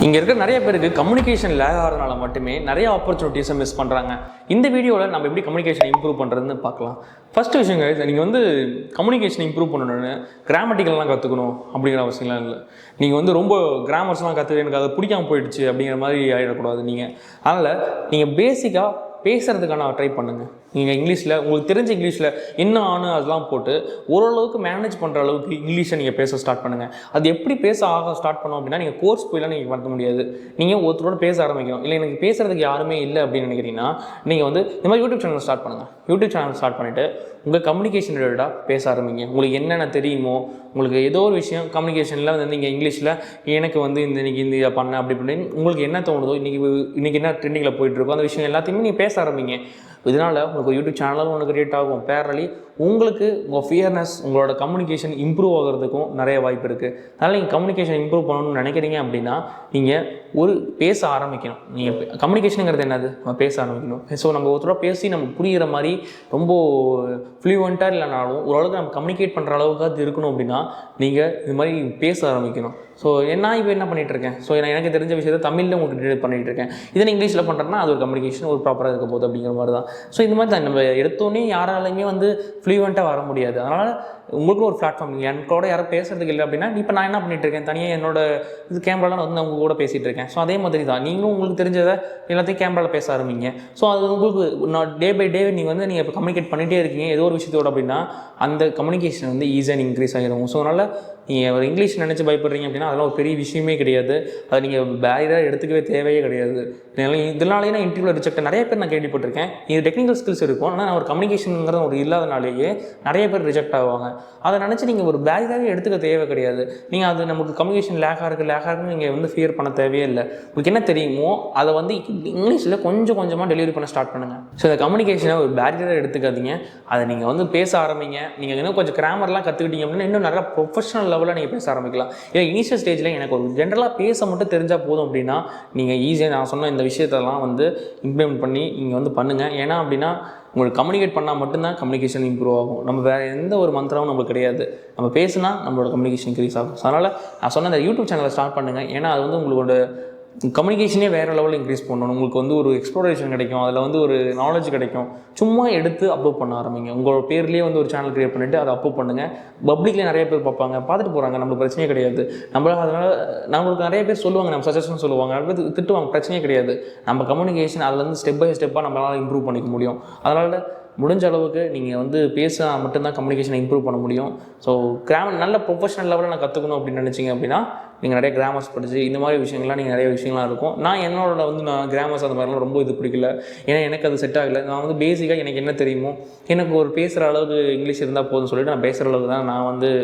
இங்கே இருக்கிற நிறைய பேருக்கு கம்யூனிகேஷன் லேக் ஆகிறதுனால மட்டுமே நிறைய ஆப்பர்ச்சுனிட்டிஸை மிஸ் பண்ணுறாங்க. இந்த வீடியோவில் நம்ம எப்படி கம்யூனிகேஷன் இம்ப்ரூவ் பண்ணுறதுன்னு பார்க்கலாம். ஃபஸ்ட்டு விஷயங்க, நீங்கள் வந்து கம்யூனிகேஷன் இம்ப்ரூவ் பண்ணணுன்னு கிராமட்டிக்கல்லாம் கற்றுக்கணும் அப்படிங்கிற அவசியம்லாம் இல்லை. நீங்கள் வந்து ரொம்ப கிராமர்ஸ்லாம் கற்றுக்க எனக்கு அதை பிடிக்காமல் போயிடுச்சு அப்படிங்கிற மாதிரி ஆகிடக்கூடாது. அதனால் நீங்கள் பேசிக்காக பேசுகிறதுக்கான ட்ரை பண்ணுங்கள். நீங்கள் இங்கிலீஷில் உங்களுக்கு தெரிஞ்ச இங்கிலீஷில் என்ன அதெல்லாம் போட்டு ஓரளவுக்கு மேனேஜ் பண்ணுற அளவுக்கு இங்கிலீஷை நீங்கள் பேச ஸ்டார்ட் பண்ணுங்கள். அது எப்படி பேச ஸ்டார்ட் பண்ணோம் அப்படின்னா, நீங்கள் கோர்ஸ் போயெல்லாம் நீங்கள் பண்ண முடியாது. நீங்கள் ஒருத்தரோட பேச ஆரம்பிக்கணும். இல்லை எனக்கு பேசுகிறதுக்கு யாருமே இல்லை அப்படின்னு நினைக்கிறீங்கன்னா, நீங்கள் வந்து இந்த மாதிரி யூடியூப் சேனல் ஸ்டார்ட் பண்ணுங்கள். யூடியூப் சேனல் ஸ்டார்ட் பண்ணிவிட்டு உங்கள் கம்யூனிகேஷன் ரிலேட்டடாக பேச ஆரம்பிங்க. உங்களுக்கு என்னென்ன தெரியுமோ, உங்களுக்கு ஏதோ ஒரு விஷயம் கம்யூனிகேஷனில் வந்து நீங்கள் இங்கிலீஷில் எனக்கு வந்து இன்றைக்கி இதை பண்ணேன் அப்படி இப்படின்னு உங்களுக்கு என்ன தோணுதோ, இன்றைக்கி என்ன ட்ரெண்டிங்கில் போயிட்டுருக்கோ அந்த விஷயம் எல்லாத்தையுமே நீங்கள் பேச ஆரம்பிங்க. இதனால் உங்களுக்கு யூடியூப் சேனலும் ஒன்று கிரியேட் ஆகும். பேரலி உங்களுக்கு உங்கள் ஃபியர்னஸ், உங்களோட கம்யூனிகேஷன் இம்ப்ரூவ் ஆகிறதுக்கும் நிறைய வாய்ப்பு இருக்குது. அதனால் நீங்கள் கம்யூனிகேஷன் இம்ப்ரூவ் பண்ணணும்னு நினைக்கிறீங்க அப்படின்னா, நீங்கள் ஒரு பேச ஆரம்பிக்கணும். நீங்கள் கம்யூனிகேஷனுங்கிறது என்னது? நம்ம பேச ஆரம்பிக்கணும். ஸோ நம்ம ஒருத்தரோட பேசி நம்ம புரிகிற மாதிரி ரொம்ப ஃப்ளூவெண்ட்டாக இல்லைனாலும் ஓரளவுக்கு நம்ம கம்யூனிகேட் பண்ணுற அளவுக்கு அது இருக்கணும். அப்படின்னா நீங்கள் இது மாதிரி பேச ஆரம்பிக்கணும். ஸோ நான் இப்போ என்ன பண்ணிகிட்ருக்கேன்? ஸோ எனக்கு தெரிஞ்ச விஷயத்தை தமிழில் உங்களுக்கு டெலிவரி பண்ணிகிட்ருக்கேன். இதை இங்கிலீஷில் பண்ணுறேன்னா அது ஒரு கம்யூனிகேஷன் ஒரு ப்ராப்பராக இருக்க போகுது அப்படிங்கிற மாதிரி தான். ஸோ இந்த மாதிரி தான் நம்ம எடுத்தோன்னே யாராலையுமே வந்து ஃப்ளூவெண்ட்டாக வர முடியாது. அதனால் உங்களுக்கு ஒரு பிளாட்ஃபார்ம், கூட யாரும் பேசுறதுக்கு இல்லை அப்படின்னா, இப்போ நான் என்ன பண்ணிகிட்ருக்கேன், தனியாக என்னோட இது கேமராலாம் வந்து அவங்க கூட பேசிகிட்டு இருக்கேன். ஸோ அதே மாதிரி தான் நீங்களும் உங்களுக்கு தெரிஞ்சதை எல்லாத்தையும் கேமராவில் பேச ஆரம்பிங்க. ஸோ அது உங்களுக்கு நான் டே பை டே நீங்கள் இப்போ கம்யூனிகேட் பண்ணிகிட்டே இருக்கீங்க ஏதோ ஒரு விஷயத்தோடு அப்படின்னா, அந்த கம்யூனிகேஷன் வந்து ஈஸியாக இன்க்ரீஸ் ஆகிடும். ஸோ அதனால் நீங்கள் ஒரு இங்கிலீஷ் நினச்சி பயப்படுறீங்க அப்படின்னா அதெல்லாம் ஒரு பெரிய விஷயமே கிடையாது. அதை நீங்கள் பேராக எடுத்துக்கவே தேவையே கிடையாது. இதனாலேயே நான் இன்டர்வியூவில் ரிஜெக்ட் நிறைய பேர் நான் கேள்விப்பட்டிருக்கேன். இது டெக்னிக்கல் ஸ்கில்ஸ் இருக்கும், ஆனால் ஒரு கம்யூனிகேஷனுங்கிறது ஒரு இல்லாதனாலேயே நிறைய பேர் ரிஜெக்ட் ஆவாங்க. அதை நினச்சி நீங்கள் ஒரு பேராகவே எடுத்துக்க தேவை கிடையாது. நீங்கள் அது நமக்கு கம்யூனிகேஷன் லேக்காக இருக்குன்னு நீங்கள் வந்து ஃபியர் பண்ண தேவையே இல்லை. உங்களுக்கு என்ன தெரியுமோ அதை வந்து இங்கிலீஷில் கொஞ்சம் கொஞ்சமாக டெலிவரி பண்ண ஸ்டார்ட் பண்ணுங்கள். ஸோ இந்த கம்யூனிகேஷனை ஒரு பேரியராக எடுத்துக்காதீங்க. அதை நீங்கள் வந்து பேச ஆரம்பிங்க. நீங்கள் இன்னும் கொஞ்சம் கிராமர்லாம் கற்றுக்கிட்டீங்க அப்படின்னா இன்னும் நிறையா ப்ரொஃபஷனல் லெவலில் நீங்கள் பேச ஆரம்பிக்கலாம். இல்லை இனிஷியல் ஸ்டேஜில் எனக்கு ஒரு ஜென்ரலாக பேச மட்டும் தெரிஞ்சால் போதும் அப்படின்னா, நீங்கள் ஈஸியாக நான் சொன்ன இந்த விஷயத்தெல்லாம் வந்து இம்ப்ளிமெண்ட் பண்ணி நீங்கள் வந்து பண்ணுங்கள். ஏன்னா அப்படின்னா உங்களுக்கு கம்யூனிகேட் பண்ணால் மட்டும்தான் கம்யூனிகேஷன் இம்ப்ரூவ் ஆகும். நம்ம வேறு எந்த ஒரு மந்திரமும் நம்மளுக்கு கிடையாது. நம்ம பேசினா நம்மளோட கம்யூனிகேஷன் இன்க்ரீஸ் ஆகும். ஸோ அதனால் நான் சொன்ன இந்த யூடியூப் சேனலை ஸ்டார்ட் பண்ணுங்கள். ஏன்னா அது வந்து உங்களோட கம்யூனிகேஷனே வேறு லெவலில் இன்க்ரீஸ் பண்ணணும். உங்களுக்கு வந்து ஒரு எக்ஸ்ப்ளோரேஷன் கிடைக்கும், அதில் வந்து ஒரு நாலேஜ் கிடைக்கும். சும்மா எடுத்து அப்லோட் பண்ண ஆரம்பிங்க. உங்களோட பேர்லேயே வந்து ஒரு சேனல் க்ரியேட் பண்ணிவிட்டு அதை அப்லோட் பண்ணுங்கள். பப்ளிக்லேயே நிறைய பேர் பார்ப்பாங்க, பார்த்துட்டு போகிறாங்க, நம்மளுக்கு பிரச்சனையே கிடையாது. அதனால் நம்மளுக்கு நிறைய பேர் சொல்லுவாங்க, நம்ம சஜஷன் சொல்லுவாங்க, நிறைய பேர் திட்டுவாங்க, பிரச்சனையே கிடையாது. நம்ம கம்யூனிகேஷன் அதில் வந்து ஸ்டெப் பை ஸ்டெப்பாக நம்மளால் இம்ப்ரூவ் பண்ணிக்க முடியும். அதனால் முடிஞ்ச அளவுக்கு நீங்கள் வந்து பேசினா மட்டும்தான் கம்யூனிகேஷனை இம்ப்ரூவ் பண்ண முடியும். ஸோ நல்ல ப்ரொஃபஷனல் லெவலில் நான் கற்றுக்கணும் அப்படின்னு நினச்சிங்க அப்படின்னா, நீங்கள் நிறைய கிராமர்ஸ் படித்து இந்த மாதிரி விஷயங்கள்லாம் நீங்கள் நிறைய விஷயங்கள்லாம் இருக்கும். நான் வந்து நான் கிராமர்ஸ் அந்த மாதிரிலாம் ரொம்ப இது பிடிக்கல. ஏன்னா எனக்கு அது செட் ஆகலை. நான் வந்து பேசிக்காக எனக்கு என்ன தெரியுமோ, எனக்கு ஒரு பேசுகிற அளவுக்கு இங்கிலீஷ் இருந்தால் போதும்னு சொல்லிட்டு நான் பேசுகிற அளவுக்கு தான்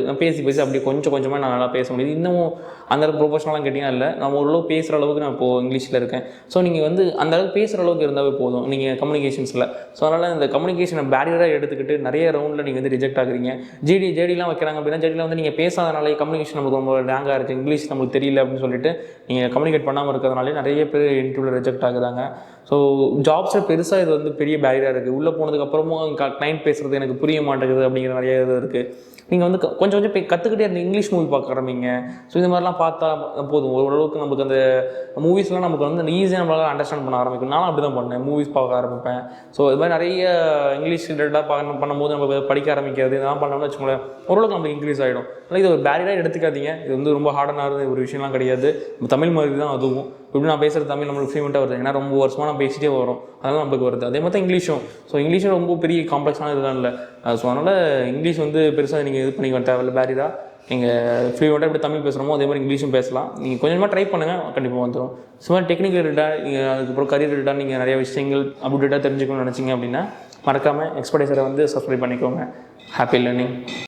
நான் பேசி அப்படியே கொஞ்சமாக நான் நல்லா பேச முடியுது. இன்னமும் அந்தளவுக்கு ப்ரொஃபஷனலாக கேட்டிங்கன்னா இல்லை, நான் ஓரளவுக்கு பேசுகிற அளவுக்கு நான் இப்போது இங்கிலீஷில் இருக்கேன். ஸோ நீங்கள் வந்து அந்தளவுக்கு பேசுகிற அளவுக்கு இருந்தாவே போதும் நீங்கள் கம்யூனிகேஷன்ஸில். ஸோ அதனால் இந்த கம்யூனிகேஷனை பேரியராக எடுத்துக்கிட்டு நிறைய ரவுண்டில் நீங்கள் வந்து ரிஜெக்ட் ஆகுறீங்க. ஜேடிலாம் வைக்கிறாங்க அப்படின்னா, ஜேடியில் வந்து நீங்கள் பேசாதனாலே கம்யூனிகேஷன் நமக்கு ரொம்ப லேங்காக இருக்குது, இங்கிலீஷ் நம்மளுக்கு தெரியல அப்படின்னு சொல்லிட்டு நீங்கள் கம்யூனிகேட் பண்ணாமல் இருக்கிறதுனாலே நிறைய பேர் இன்டர்வியூவில் ரிஜெக்ட் ஆகுறாங்க. ஸோ ஜாப்ஸில் பெருசாக இது வந்து பெரிய பேரியராக இருக்குது. உள்ளே போனதுக்கப்புறமும் கிளைண்ட் பேசுகிறது எனக்கு புரிய மாட்டேங்குது அப்படிங்கிற நிறைய இது இருக்குது. நீங்கள் வந்து கொஞ்சம் கற்றுக்கிட்டே இருந்த இங்கிலீஷ் மூவி பார்க்க ஆரம்பிங்க. ஸோ இது மாதிரிலாம் பார்த்தா போதும். ஓரளவுக்கு நமக்கு அந்த மூவிஸ்லாம் நமக்கு வந்து ஈஸியாக நம்மளால் அண்டர்ஸ்டாண்ட் பண்ண ஆரம்பிக்கும். நானும் அப்படி தான் பண்ணேன், மூவிஸ் பார்க்க ஆரம்பிப்பேன். ஸோ இது மாதிரி நிறைய இங்கிலீஷ் ரிலேட்டடாக பண்ணும்போது நம்ம படிக்க ஆரம்பிக்கிறது இதெல்லாம் பண்ணோம்னு வச்சுக்கோங்களேன், ஓரளவுக்கு நமக்கு இன்க்ரீஸ் ஆகிடும். ஆனால் இது ஒரு பேரியராக எடுத்துக்காதீங்க. இது வந்து ரொம்ப ஹார்டான ஒரு விஷயம்லாம் கிடையாது. தமிழ் மாதிரி தான் அதுவும். இப்படி நான் பேசுகிற தமிழ் நம்மளுக்கு ஃப்ளூவெண்ட்டாக வருது. ஏன்னா ரொம்ப வருஷமாக நான் பேசிட்டே வரும், அதெல்லாம் நம்மளுக்கு வருது. அதே மாதிரி தான் இங்கிலீஷும். ஸோ இங்கிலீஷும் ரொம்ப பெரிய காம்ப்ளெக்ஸான இதுதான் இல்லை. ஸோ அதனால் இங்கிலீஷ் வந்து பெருசாக நீங்கள் இது பண்ணிக்க தேவையில்ல. பேரியராக நீங்கள் ஃப்ளூவெண்ட்டாக எப்படி தமிழ் பேசுகிறோமோ அதே மாதிரி இங்கிலீஷும் பேசலாம். நீங்கள் கொஞ்சமாக ட்ரை பண்ணுங்கள், கண்டிப்பாக வந்துடும். சும்மா டெக்னிக்கல் ரிலேட்டாக நீங்கள் அதுக்கப்புறம் கரியர் ரிலேட்டாக நீங்கள் நிறைய விஷயங்கள் அப்டேட்டாக தெரிஞ்சுக்கணும்னு நினச்சிங்க அப்படின்னா, மறக்காமல் எக்ஸ்பர்டைசரை வந்து சப்ஸ்கிரைப் பண்ணிக்கோங்க. Happy learning.